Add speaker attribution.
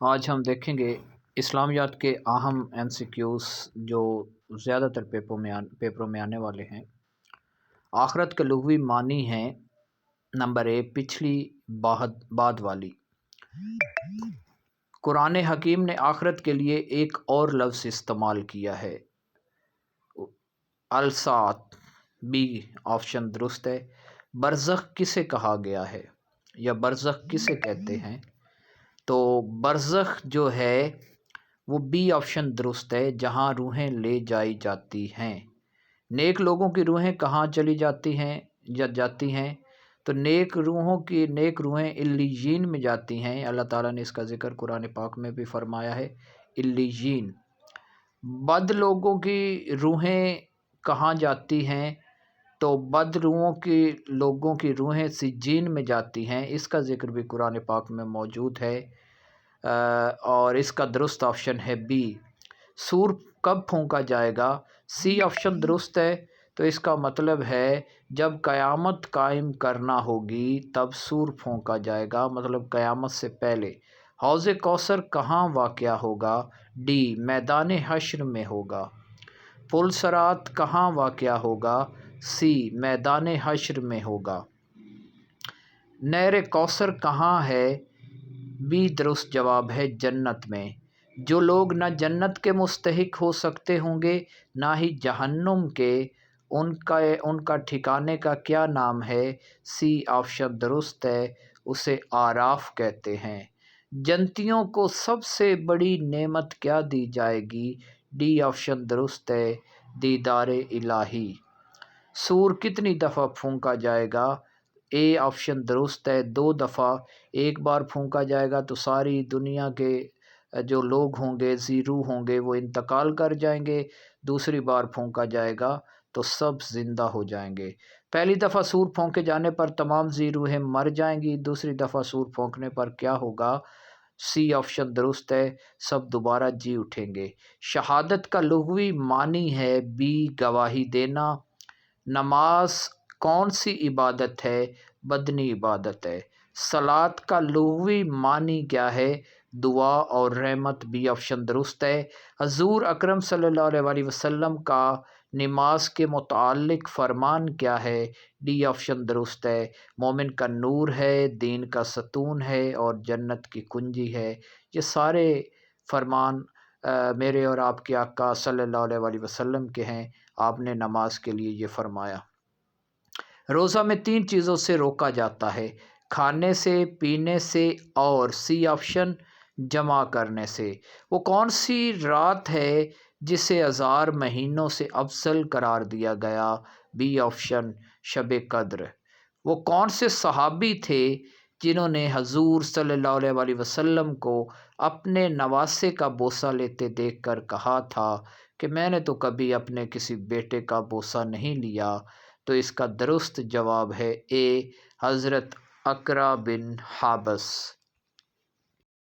Speaker 1: آج ہم دیکھیں گے اسلامیات کے اہم MCQs جو زیادہ تر پیپروں میں آنے والے ہیں۔ آخرت کے لغوی معنی ہیں: نمبر 1، پچھلی بعد والی۔ قرآن حکیم نے آخرت کے لیے ایک اور لفظ استعمال کیا ہے، الساعت۔ بی آپشن درست ہے۔ برزخ کسے کہا گیا ہے یا برزخ کسے کہتے ہیں؟ تو برزخ جو ہے وہ بی آپشن درست ہے، جہاں روحیں لے جائی جاتی ہیں۔ نیک لوگوں کی روحیں کہاں چلی جاتی ہیں تو نیک روحیں علیین میں جاتی ہیں۔ اللہ تعالیٰ نے اس کا ذکر قرآن پاک میں بھی فرمایا ہے، علیین۔ بد لوگوں کی روحیں کہاں جاتی ہیں تو بد لوگوں کی روحیں سجین میں جاتی ہیں۔ اس کا ذکر بھی قرآن پاک میں موجود ہے، اور اس کا درست آپشن ہے بی۔ سور کب پھونکا جائے گا؟ سی آپشن درست ہے۔ تو اس کا مطلب ہے جب قیامت قائم کرنا ہوگی تب سور پھونکا جائے گا، مطلب قیامت سے پہلے۔ حوض کوثر کہاں واقع ہوگا؟ ڈی میدان حشر میں ہوگا۔ پل صراط کہاں واقع ہوگا؟ سی میدان حشر میں ہوگا۔ نہر کوثر کہاں ہے؟ بی درست جواب ہے، جنت میں۔ جو لوگ نہ جنت کے مستحق ہو سکتے ہوں گے نہ ہی جہنم کے، ان کا ٹھکانے کا کیا نام ہے؟ سی آپشن درست ہے، اسے اعراف کہتے ہیں۔ جنتیوں کو سب سے بڑی نعمت کیا دی جائے گی؟ ڈی آپشن درست ہے، دیدار الہی۔ سور کتنی دفعہ پھونکا جائے گا؟ اے آپشن درست ہے، 2 دفعہ۔ ایک بار پھونکا جائے گا تو ساری دنیا کے جو لوگ ہوں گے، روح ہوں گے، وہ انتقال کر جائیں گے۔ دوسری بار پھونکا جائے گا تو سب زندہ ہو جائیں گے۔ پہلی دفعہ سور پھونکے جانے پر تمام روحیں مر جائیں گی، دوسری دفعہ سور پھونکنے پر کیا ہوگا؟ سی آپشن درست ہے، سب دوبارہ جی اٹھیں گے۔ شہادت کا لغوی معنی ہے بی گواہی دینا۔ نماز کون سی عبادت ہے؟ بدنی عبادت ہے۔ صلاۃ کا لغوی معنی کیا ہے؟ دعا اور رحمت۔ بی آپشن درست ہے۔ حضور اکرم صلی اللہ علیہ وسلم کا نماز کے متعلق فرمان کیا ہے؟ ڈی آپشن درست ہے، مومن کا نور ہے، دین کا ستون ہے اور جنت کی کنجی ہے۔ یہ سارے فرمان میرے اور آپ کے آقا صلی اللہ علیہ وسلم کے ہیں۔ آپ نے نماز کے لیے یہ فرمایا۔ روزہ میں 3 چیزوں سے روکا جاتا ہے: کھانے سے، پینے سے اور سی آپشن جمع کرنے سے۔ وہ کون سی رات ہے جسے 1000 مہینوں سے افضل قرار دیا گیا؟ بی آپشن شب قدر۔ وہ کون سے صحابی تھے جنہوں نے حضور صلی اللہ علیہ وسلم کو اپنے نواسے کا بوسہ لیتے دیکھ کر کہا تھا کہ میں نے تو کبھی اپنے کسی بیٹے کا بوسہ نہیں لیا؟ تو اس کا درست جواب ہے اے، حضرت اقرا بن حابس۔